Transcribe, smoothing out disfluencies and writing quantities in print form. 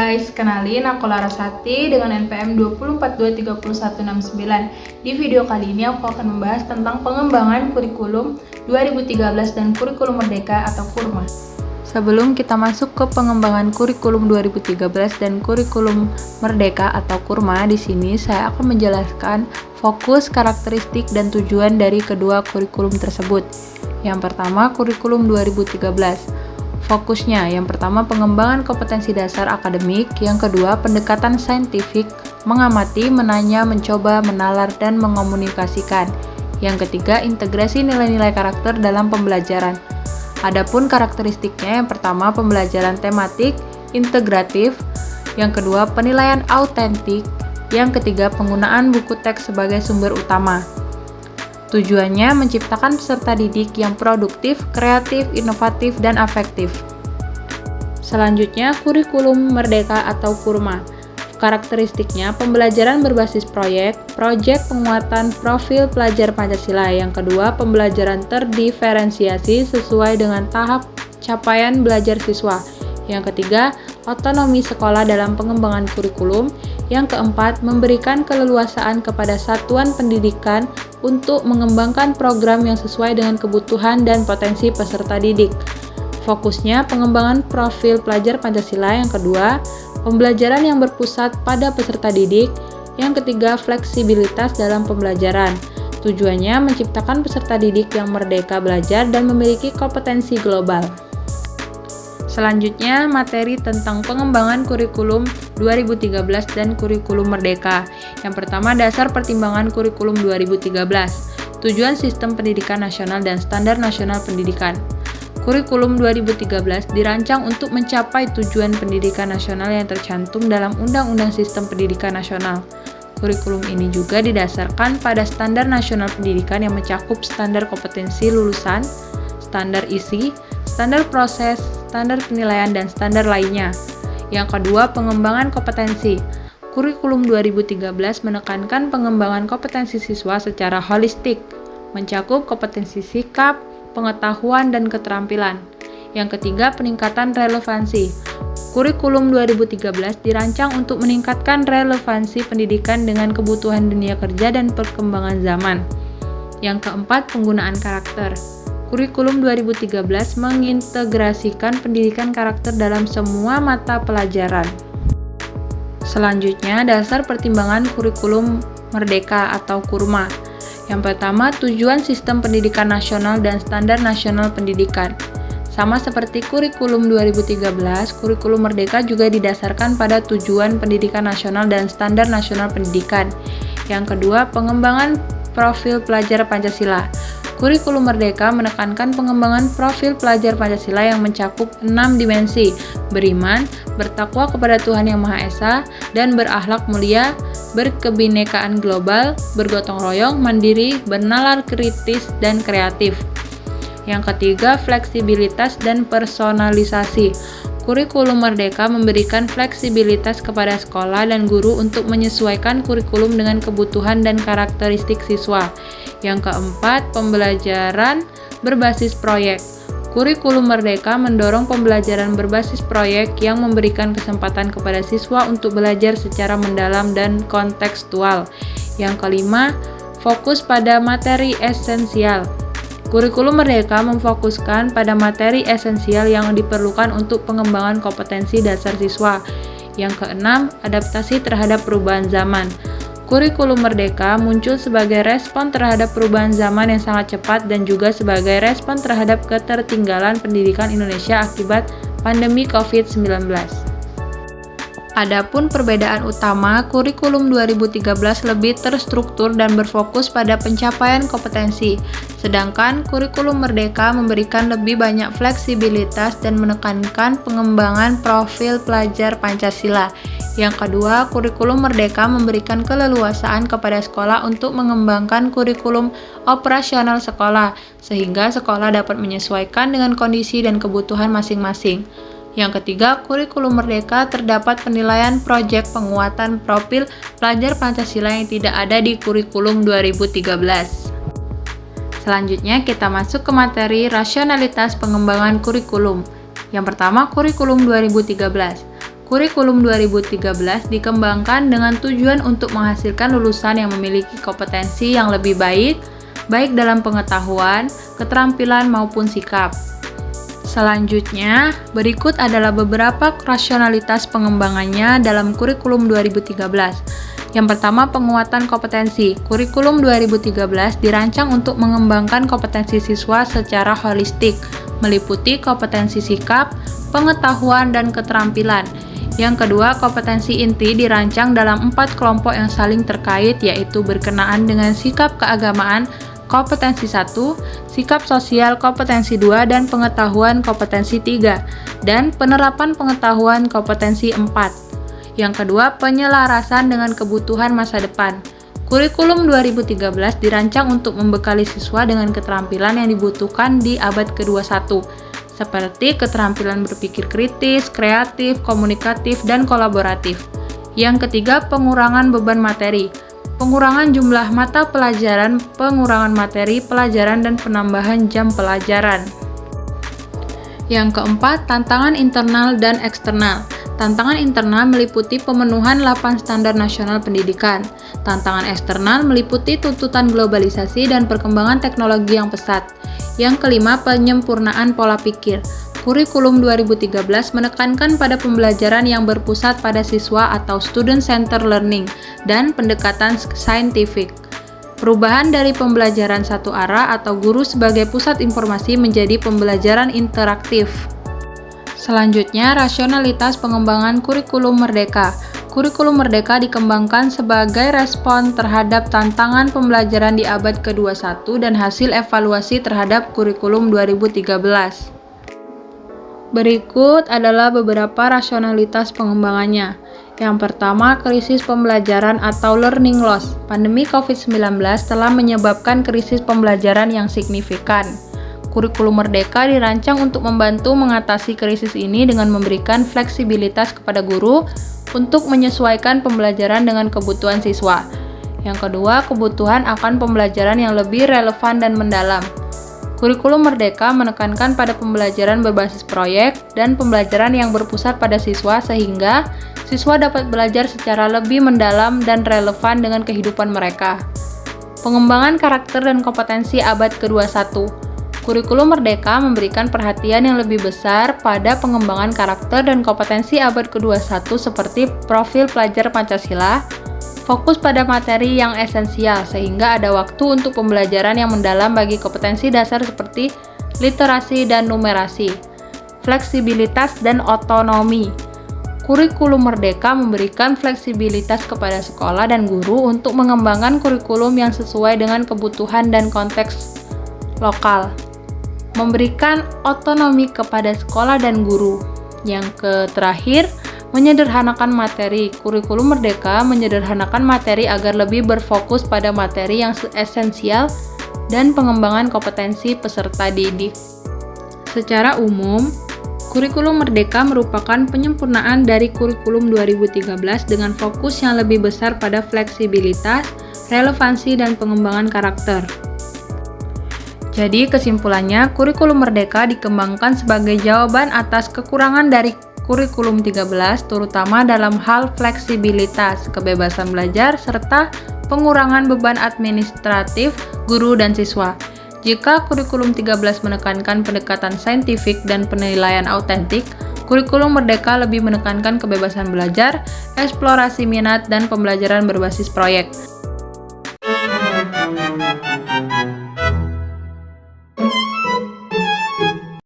guys, kenalin aku Larasati dengan NPM 2423169. Di video kali ini aku akan membahas tentang pengembangan kurikulum 2013 dan kurikulum merdeka atau KURMA. Sebelum kita masuk ke pengembangan kurikulum 2013 dan kurikulum merdeka atau KURMA, di sini saya akan menjelaskan fokus, karakteristik, dan tujuan dari kedua kurikulum tersebut. Yang pertama, kurikulum 2013. Fokusnya, yang pertama pengembangan kompetensi dasar akademik, yang kedua pendekatan saintifik, mengamati, menanya, mencoba, menalar, dan mengomunikasikan. Yang ketiga, integrasi nilai-nilai karakter dalam pembelajaran. Adapun karakteristiknya, yang pertama pembelajaran tematik, integratif, yang kedua penilaian autentik, yang ketiga penggunaan buku teks sebagai sumber utama. Tujuannya menciptakan peserta didik yang produktif, kreatif, inovatif, dan afektif. Selanjutnya, kurikulum merdeka atau KURMA. Karakteristiknya, pembelajaran berbasis proyek penguatan profil pelajar Pancasila. Yang kedua, pembelajaran terdiferensiasi sesuai dengan tahap capaian belajar siswa. Yang ketiga, otonomi sekolah dalam pengembangan kurikulum. Yang keempat, memberikan keleluasaan kepada satuan pendidikan untuk mengembangkan program yang sesuai dengan kebutuhan dan potensi peserta didik. Fokusnya, pengembangan profil pelajar Pancasila. Yang kedua, pembelajaran yang berpusat pada peserta didik. Yang ketiga, fleksibilitas dalam pembelajaran. Tujuannya, menciptakan peserta didik yang merdeka belajar dan memiliki kompetensi global. Selanjutnya, materi tentang pengembangan kurikulum 2013 dan kurikulum merdeka. Yang pertama, dasar pertimbangan kurikulum 2013. Tujuan sistem pendidikan nasional dan standar nasional pendidikan. Kurikulum 2013 dirancang untuk mencapai tujuan pendidikan nasional yang tercantum dalam Undang-Undang Sistem Pendidikan Nasional. Kurikulum ini juga didasarkan pada standar nasional pendidikan yang mencakup standar kompetensi lulusan, standar isi, standar proses, standar penilaian, dan standar lainnya. Yang kedua, pengembangan kompetensi. Kurikulum 2013 menekankan pengembangan kompetensi siswa secara holistik, mencakup kompetensi sikap, pengetahuan, dan keterampilan. Yang ketiga, peningkatan relevansi. Kurikulum 2013 dirancang untuk meningkatkan relevansi pendidikan dengan kebutuhan dunia kerja dan perkembangan zaman. Yang keempat, penggunaan karakter. Kurikulum 2013 mengintegrasikan pendidikan karakter dalam semua mata pelajaran. Selanjutnya, dasar pertimbangan kurikulum merdeka atau KURMA. Yang pertama, tujuan sistem pendidikan nasional dan standar nasional pendidikan. Sama seperti kurikulum 2013, kurikulum merdeka juga didasarkan pada tujuan pendidikan nasional dan standar nasional pendidikan. Yang kedua, pengembangan profil pelajar Pancasila. Kurikulum merdeka menekankan pengembangan profil pelajar Pancasila yang mencakup 6 dimensi: beriman, bertakwa kepada Tuhan Yang Maha Esa, dan berakhlak mulia, berkebinekaan global, bergotong royong, mandiri, bernalar kritis, dan kreatif. Yang ketiga, fleksibilitas dan personalisasi. Kurikulum merdeka memberikan fleksibilitas kepada sekolah dan guru untuk menyesuaikan kurikulum dengan kebutuhan dan karakteristik siswa. Yang keempat, pembelajaran berbasis proyek. Kurikulum merdeka mendorong pembelajaran berbasis proyek yang memberikan kesempatan kepada siswa untuk belajar secara mendalam dan kontekstual. Yang kelima, fokus pada materi esensial. Kurikulum merdeka memfokuskan pada materi esensial yang diperlukan untuk pengembangan kompetensi dasar siswa. Yang keenam, adaptasi terhadap perubahan zaman. Kurikulum merdeka muncul sebagai respon terhadap perubahan zaman yang sangat cepat dan juga sebagai respon terhadap ketertinggalan pendidikan Indonesia akibat pandemi COVID-19. Adapun perbedaan utama, kurikulum 2013 lebih terstruktur dan berfokus pada pencapaian kompetensi, sedangkan kurikulum merdeka memberikan lebih banyak fleksibilitas dan menekankan pengembangan profil pelajar Pancasila. Yang kedua, kurikulum merdeka memberikan keleluasaan kepada sekolah untuk mengembangkan kurikulum operasional sekolah, sehingga sekolah dapat menyesuaikan dengan kondisi dan kebutuhan masing-masing. Yang ketiga, kurikulum merdeka terdapat penilaian proyek penguatan profil pelajar Pancasila yang tidak ada di kurikulum 2013. Selanjutnya kita masuk ke materi rasionalitas pengembangan kurikulum. Yang pertama, kurikulum 2013. Kurikulum 2013 dikembangkan dengan tujuan untuk menghasilkan lulusan yang memiliki kompetensi yang lebih baik dalam pengetahuan, keterampilan maupun sikap. Selanjutnya, berikut adalah beberapa rasionalitas pengembangannya dalam kurikulum 2013. Yang pertama, penguatan kompetensi. Kurikulum 2013 dirancang untuk mengembangkan kompetensi siswa secara holistik, meliputi kompetensi sikap, pengetahuan, dan keterampilan. Yang kedua, kompetensi inti dirancang dalam 4 kelompok yang saling terkait, yaitu berkenaan dengan sikap keagamaan, kompetensi 1, sikap sosial, kompetensi 2, dan pengetahuan, kompetensi 3, dan penerapan pengetahuan, kompetensi 4. Yang kedua, penyelarasan dengan kebutuhan masa depan. Kurikulum 2013 dirancang untuk membekali siswa dengan keterampilan yang dibutuhkan di abad ke-21, seperti keterampilan berpikir kritis, kreatif, komunikatif, dan kolaboratif. Yang ketiga, pengurangan beban materi. Pengurangan jumlah mata pelajaran, pengurangan materi pelajaran, dan penambahan jam pelajaran. Yang keempat, tantangan internal dan eksternal. Tantangan internal meliputi pemenuhan 8 standar nasional pendidikan. Tantangan eksternal meliputi tuntutan globalisasi dan perkembangan teknologi yang pesat. Yang kelima, penyempurnaan pola pikir. Kurikulum 2013 menekankan pada pembelajaran yang berpusat pada siswa atau student-centered learning dan pendekatan saintifik. Perubahan dari pembelajaran satu arah atau guru sebagai pusat informasi menjadi pembelajaran interaktif. Selanjutnya, rasionalitas pengembangan kurikulum merdeka. Kurikulum merdeka dikembangkan sebagai respon terhadap tantangan pembelajaran di abad ke-21 dan hasil evaluasi terhadap kurikulum 2013. Berikut adalah beberapa rasionalitas pengembangannya. Yang pertama, krisis pembelajaran atau learning loss. Pandemi COVID-19 telah menyebabkan krisis pembelajaran yang signifikan. Kurikulum merdeka dirancang untuk membantu mengatasi krisis ini dengan memberikan fleksibilitas kepada guru untuk menyesuaikan pembelajaran dengan kebutuhan siswa. Yang kedua, kebutuhan akan pembelajaran yang lebih relevan dan mendalam. Kurikulum merdeka menekankan pada pembelajaran berbasis proyek dan pembelajaran yang berpusat pada siswa sehingga siswa dapat belajar secara lebih mendalam dan relevan dengan kehidupan mereka. Pengembangan karakter dan kompetensi abad ke-21. Kurikulum merdeka memberikan perhatian yang lebih besar pada pengembangan karakter dan kompetensi abad ke-21 seperti profil pelajar Pancasila, fokus pada materi yang esensial sehingga ada waktu untuk pembelajaran yang mendalam bagi kompetensi dasar seperti literasi dan numerasi, fleksibilitas dan otonomi. Kurikulum merdeka memberikan fleksibilitas kepada sekolah dan guru untuk mengembangkan kurikulum yang sesuai dengan kebutuhan dan konteks lokal. Memberikan otonomi kepada sekolah dan guru. Yang terakhir, menyederhanakan materi. Kurikulum merdeka menyederhanakan materi agar lebih berfokus pada materi yang esensial dan pengembangan kompetensi peserta didik. Secara umum, kurikulum merdeka merupakan penyempurnaan dari kurikulum 2013 dengan fokus yang lebih besar pada fleksibilitas, relevansi, dan pengembangan karakter. Jadi kesimpulannya, kurikulum merdeka dikembangkan sebagai jawaban atas kekurangan dari kurikulum 13, terutama dalam hal fleksibilitas, kebebasan belajar, serta pengurangan beban administratif guru dan siswa. Jika kurikulum 13 menekankan pendekatan saintifik dan penilaian autentik, kurikulum merdeka lebih menekankan kebebasan belajar, eksplorasi minat, dan pembelajaran berbasis proyek.